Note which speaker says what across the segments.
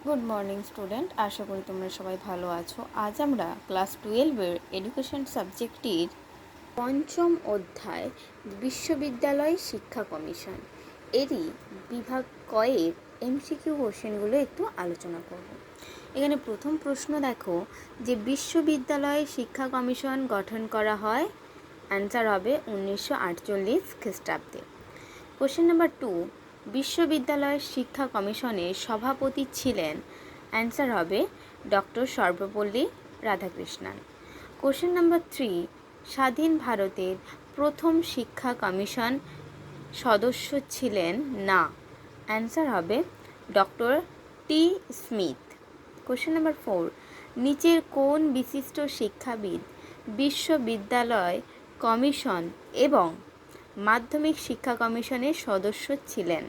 Speaker 1: Good morning student, আশা করি তোমরা সবাই ভালো আছো। আজ আমরা ক্লাস 12-এর এডুকেশন সাবজেক্টটির পঞ্চম অধ্যায় বিশ্ববিদ্যালয় শিক্ষা কমিশন এরই বিভাগ কয়ের এমসিকিউ কোশ্চেনগুলো একটু আলোচনা করব। এখানে প্রথম প্রশ্ন দেখো যে বিশ্ববিদ্যালয় শিক্ষা কমিশন গঠন করা হয়, অ্যান্সার হবে 1948 খ্রিস্টাব্দে। কোশ্চেন নাম্বার 2, বিশ্ববিদ্যালয় শিক্ষা কমিশনের সভাপতি ছিলেন, অ্যান্সার হবে doctor Sarvepalli Radhakrishnan. Question number 3, স্বাধীন ভারতের প্রথম শিক্ষা কমিশন সদস্য ছিলেন না, অ্যান্সার হবে ডক্টর টি স্মিথ। কোশ্চেন নাম্বার 4, নিচের কোন বিশিষ্ট শিক্ষাবিদ বিশ্ববিদ্যালয় কমিশন এবং মাধ্যমিক শিক্ষা কমিশনের সদস্য ছিলেন,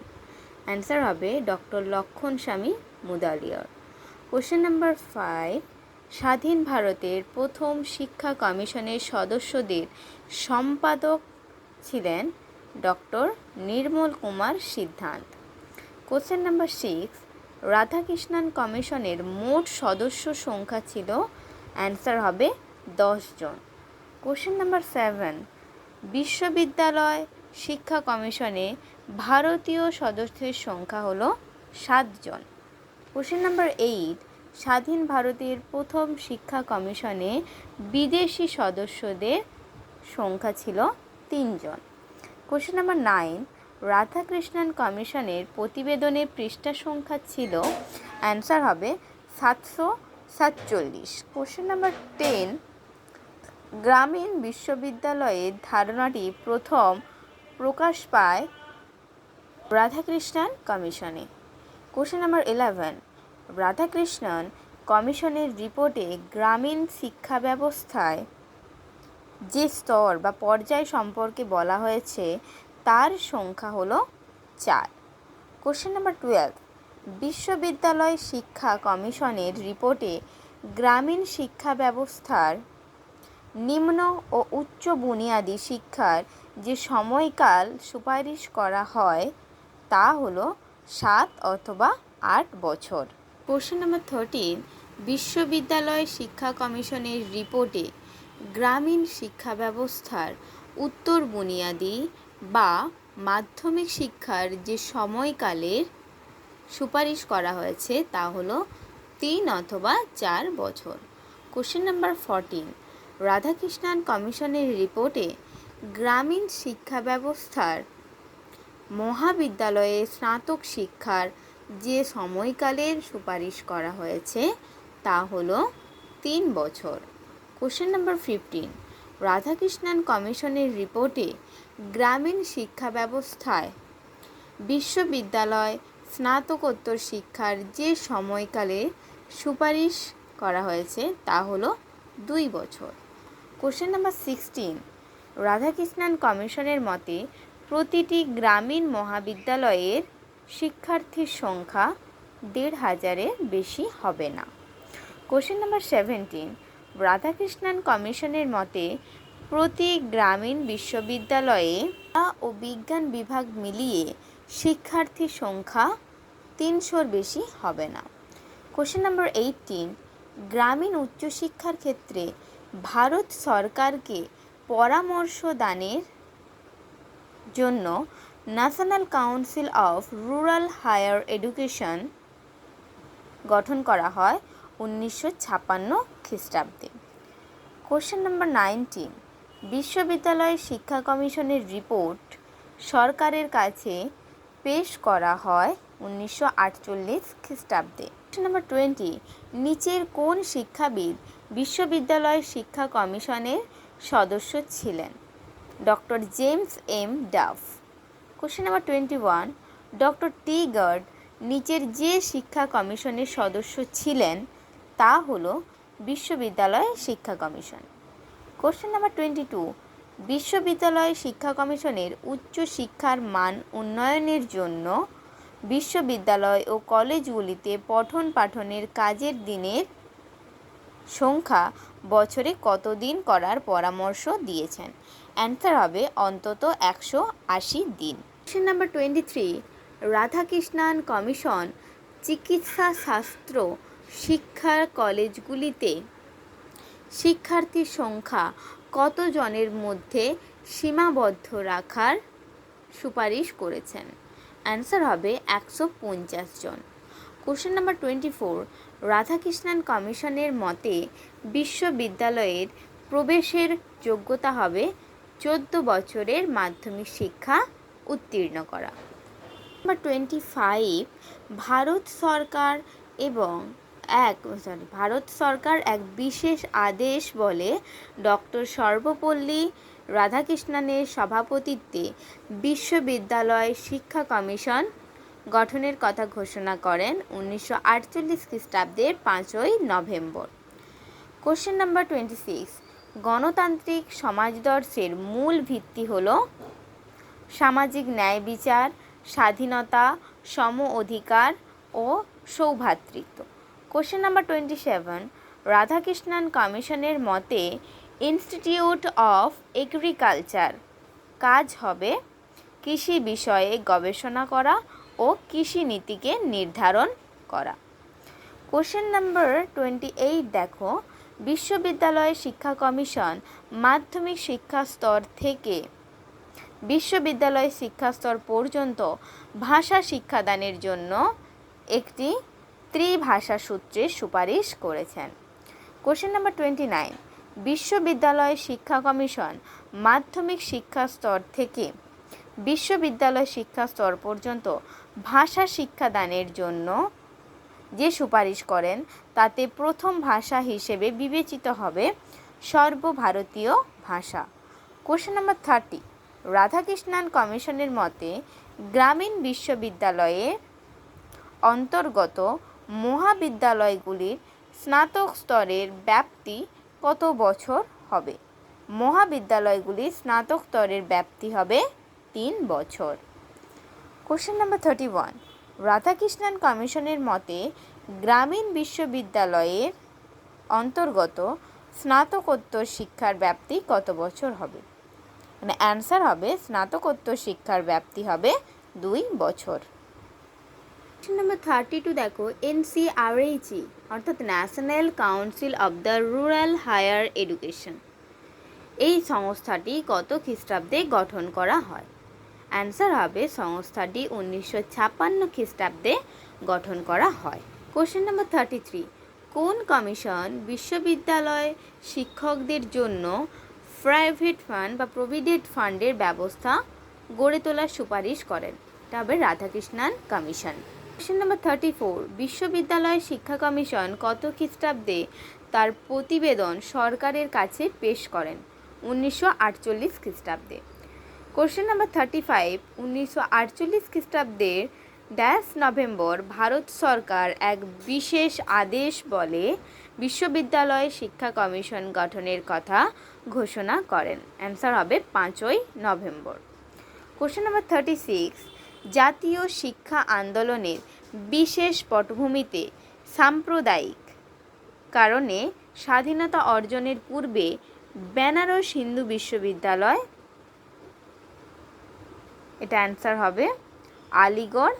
Speaker 1: অ্যান্সার হবে ডক্টর লক্ষণ স্বামী মুদালিয়ার। কোশ্চেন নাম্বার 5, স্বাধীন ভারতের প্রথম শিক্ষা কমিশনের সদস্যদের সম্পাদক ছিলেন ডক্টর নির্মল কুমার সিদ্ধান্ত। কোশ্চেন নাম্বার 6, রাধাকৃষ্ণন কমিশনের মোট সদস্য সংখ্যা ছিল, অ্যান্সার হবে 10 জন। কোশ্চেন নাম্বার 7, বিশ্ববিদ্যালয় শিক্ষা কমিশনে ভারতীয় সদস্যের সংখ্যা হলো 7 জন। কোশ্চেন নাম্বার 8, স্বাধীন ভারতের প্রথম শিক্ষা কমিশনে বিদেশি সদস্যদের সংখ্যা ছিল 3 জন। কোশ্চেন নাম্বার 9, রাধাকৃষ্ণন কমিশনের প্রতিবেদনের পৃষ্ঠা সংখ্যা ছিল, অ্যান্সার হবে 747। কোশ্চেন নাম্বার 10, গ্রামীণ বিশ্ববিদ্যালয়ের ধারণাটি প্রথম প্রকাশ পায় রাধাকৃষ্ণন কমিশনে। কোশ্চেন নাম্বার 11, রাধাকৃষ্ণন কমিশনের রিপোর্টে গ্রামীণ শিক্ষা ব্যবস্থায় যে স্তর বা পর্যায় সম্পর্কে বলা হয়েছে তার সংখ্যা হলো 4। কোশ্চেন নাম্বার 12, বিশ্ববিদ্যালয় শিক্ষা কমিশনের রিপোর্টে গ্রামীণ শিক্ষা ব্যবস্থার নিম্ন ও উচ্চ বুনিয়াদী শিক্ষার যে সময়কাল সুপারিশ করা হয় তা হলো 7 অথবা 8 বছর। কোশ্চেন নাম্বার 13, বিশ্ববিদ্যালয় শিক্ষা কমিশনের রিপোর্টে গ্রামীণ শিক্ষা ব্যবস্থার উত্তর বুনিয়াদী বা মাধ্যমিক শিক্ষার যে সময়কালের সুপারিশ করা হয়েছে তা হলো 3 অথবা 4 বছর। কোশ্চেন নাম্বার 14, রাধাকৃষ্ণন কমিশনের রিপোর্টে গ্রামীণ শিক্ষা ব্যবস্থার মহাবিদ্যালয়ে স্নাতক শিক্ষার যে সময়কালের সুপারিশ করা হয়েছে তা হলো 3 বছর। কোশ্চেন নাম্বার 15, রাধাকৃষ্ণন কমিশনের রিপোর্টে গ্রামীণ শিক্ষা ব্যবস্থায় বিশ্ববিদ্যালয় স্নাতকোত্তর শিক্ষার যে সময়কালে সুপারিশ করা হয়েছে তা হলো 2 বছর। কোশ্চেন নাম্বার 16, রাধাকৃষ্ণন কমিশনের মতে প্রতিটি গ্রামীণ মহাবিদ্যালয়ের শিক্ষার্থীর সংখ্যা 1,500-এর বেশি হবে না। কোশ্চেন নাম্বার 17, রাধাকৃষ্ণন কমিশনের মতে প্রতি গ্রামীণ বিশ্ববিদ্যালয়ে ও বিজ্ঞান বিভাগ মিলিয়ে শিক্ষার্থীর সংখ্যা 300-র বেশি হবে না। কোশ্চেন নাম্বার 18, গ্রামীণ উচ্চশিক্ষার ক্ষেত্রে ভারত সরকারকে পরামর্শ দানের জন্য National Council of Rural Higher Education গঠন করা হয় 1956 খ্রিস্টাব্দে। কোশ্চেন নাম্বার 19, বিশ্ববিদ্যালয় শিক্ষা কমিশনের রিপোর্ট সরকারের কাছে পেশ করা হয় 1948 খ্রিস্টাব্দে। কোশ্চেন নাম্বার 20, নিচের কোন শিক্ষাবিদ বিশ্ববিদ্যালয় শিক্ষা কমিশনের সদস্য ছিলেন, doctor James M Duff. Question number 21, doctor T Guard নিচের যে শিক্ষা কমিশনের সদস্য ছিলেন তা হলো বিশ্ববিদ্যালয় শিক্ষা কমিশন। কোশ্চেন নাম্বার 22, বিশ্ববিদ্যালয় শিক্ষা কমিশনের উচ্চ শিক্ষার মান উন্নয়নের জন্য বিশ্ববিদ্যালয় ও কলেজগুলিতে পঠন পাঠনের কাজের দিনের সংখ্যা বছরে কত দিন করার পরামর্শ দিয়েছেন, অ্যান্সার হবে অন্তত 180 দিন। কোশ্চেন নাম্বার 23, রাধাকৃষ্ণন কমিশন চিকিৎসা শাস্ত্র শিক্ষার কলেজগুলিতে শিক্ষার্থীর সংখ্যা কতজনের মধ্যে সীমাবদ্ধ রাখার সুপারিশ করেছেন? অ্যান্সার হবে 150 জন। কোশ্চেন নাম্বার 24, রাধাকৃষ্ণন কমিশনের মতে বিশ্ববিদ্যালয়ের প্রবেশের যোগ্যতা হবে 14 বছরের মাধ্যমিক শিক্ষা উত্তীর্ণ করা। নাম্বার 25, ভারত সরকার এক বিশেষ আদেশ বলে ডক্টর সর্বপল্লী রাধাকৃষ্ণনের সভাপতিত্বে বিশ্ববিদ্যালয় শিক্ষা কমিশন গঠনের কথা ঘোষণা করেন 1948 খ্রিস্টাব্দের 5ই নভেম্বর। কোশ্চেন নাম্বার 26, গণতান্ত্রিক সমাজদর্শের মূল ভিত্তি হল সামাজিক ন্যায় বিচার, স্বাধীনতা, সম অধিকার ও সৌভ্রাতৃত্ব। কোশ্চেন নাম্বার 27, রাধাকৃষ্ণন কমিশনের মতে ইনস্টিটিউট অফ এগ্রিকালচার কাজ হবে কৃষি বিষয়ে গবেষণা করা ও কৃষি নীতিকে নির্ধারণ করা। কোশ্চেন নাম্বার 28 দেখো, বিশ্ববিদ্যালয় শিক্ষা কমিশন মাধ্যমিক শিক্ষা স্তর থেকে বিশ্ববিদ্যালয় শিক্ষা স্তর পর্যন্ত ভাষা শিক্ষাদানের জন্য একটি ত্রিভাষা সূত্রের সুপারিশ করেছেন। কোশ্চেন নাম্বার 29, বিশ্ববিদ্যালয় শিক্ষা কমিশন মাধ্যমিক শিক্ষা স্তর থেকে বিশ্ববিদ্যালয় শিক্ষা স্তর পর্যন্ত ভাষা শিক্ষাদানের জন্য যে সুপারিশ করেন তাতে প্রথম ভাষা হিসেবে বিবেচিত হবে সর্বভারতীয় ভাষা। কোশ্চেন নাম্বার 30, রাধাকৃষ্ণন কমিশনের মতে গ্রামীণ বিশ্ববিদ্যালয়ের অন্তর্গত মহাবিদ্যালয়গুলির স্নাতক স্তরের ব্যাপ্তি কত বছর হবে? মহাবিদ্যালয়গুলির স্নাতক স্তরের ব্যাপ্তি হবে 3 বছর। কোশ্চেন নাম্বার 31, রাধাকৃষ্ণন কমিশনের মতে গ্রামীণ বিশ্ববিদ্যালয়ের অন্তর্গত স্নাতকোত্তর শিক্ষার ব্যাপ্তি কত বছর হবে? মানে অ্যান্সার হবে স্নাতকোত্তর শিক্ষার ব্যাপ্তি হবে 2 বছর। কোশ্চেন নাম্বার 32 দেখো, NCRHE অর্থাৎ National Council of the Rural Higher Education এই সংস্থাটি কত খ্রিস্টাব্দে গঠন করা হয়? অ্যান্সার হবে সংস্থাটি 1956 খ্রিস্টাব্দে গঠন করা হয়। কোশ্চেন নাম্বার 33, কোন কমিশন বিশ্ববিদ্যালয় শিক্ষকদের জন্য প্রাইভেট ফান্ড বা প্রভিডেন্ট ফান্ডের ব্যবস্থা গড়ে তোলার সুপারিশ করেন? এটা হবে রাধাকৃষ্ণন কমিশন। কোশ্চেন নাম্বার 34, বিশ্ববিদ্যালয় শিক্ষা কমিশন কত খ্রিস্টাব্দে তার প্রতিবেদন সরকারের কাছে পেশ করেন? 1948 খ্রিস্টাব্দে। কোশ্চেন নাম্বার 35, 1948 খ্রিস্টাব্দের নভেম্বর ভারত সরকার এক বিশেষ আদেশ বলে বিশ্ববিদ্যালয় শিক্ষা কমিশন গঠনের কথা ঘোষণা করেন? অ্যান্সার হবে 5ই নভেম্বর। কোশ্চেন নাম্বার 36, জাতীয় শিক্ষা আন্দোলনের বিশেষ পটভূমিতে সাম্প্রদায়িক কারণে স্বাধীনতা অর্জনের পূর্বে বেনারস হিন্দু বিশ্ববিদ্যালয়, এটা অ্যান্সার হবে আলিগড়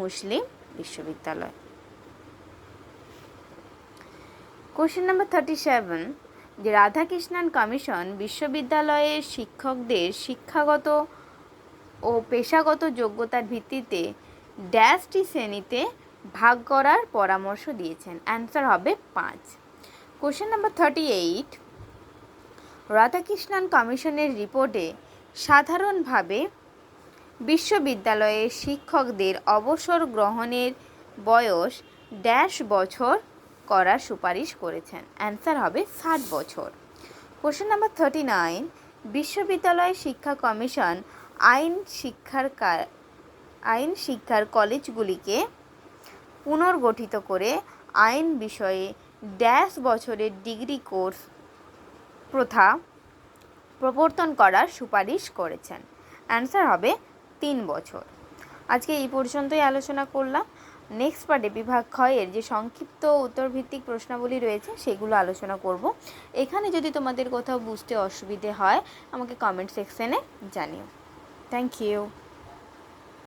Speaker 1: মুসলিম বিশ্ববিদ্যালয়। কোশ্চেন নাম্বার 37, যে রাধাকৃষ্ণন কমিশন বিশ্ববিদ্যালয়ের শিক্ষকদের শিক্ষাগত ও পেশাগত যোগ্যতার ভিত্তিতে ড্যাশটি শ্রেণীতে ভাগ করার পরামর্শ দিয়েছেন? অ্যান্সার হবে 5। কোশ্চেন নাম্বার 38, রাধাকৃষ্ণন কমিশনের রিপোর্টে সাধারণভাবে বিশ্ববিদ্যালয়ের শিক্ষকদের অবসর গ্রহণের বয়স ড্যাশ বছর করার সুপারিশ করেছেন? অ্যান্সার হবে 60 বছর। কোশ্চেন নাম্বার 39, বিশ্ববিদ্যালয় শিক্ষা কমিশন আইন শিক্ষার কলেজগুলিকে পুনর্গঠিত করে আইন বিষয়ে ড্যাশ বছরের ডিগ্রি কোর্স প্রথা প্রবর্তন করার সুপারিশ করেছেন? অ্যান্সার হবে 3 বছর। আজকে এই পর্যন্তই আলোচনা করলাম। নেক্সট পার্টে বিভাগ ক্ষয়ের যে সংক্ষিপ্ত উত্তরভিত্তিক প্রশ্নাবলী রয়েছে সেগুলো আলোচনা করব। এখানে যদি তোমাদের কোথাও বুঝতে অসুবিধে হয় আমাকে কমেন্ট সেকশনে জানিও। Thank you.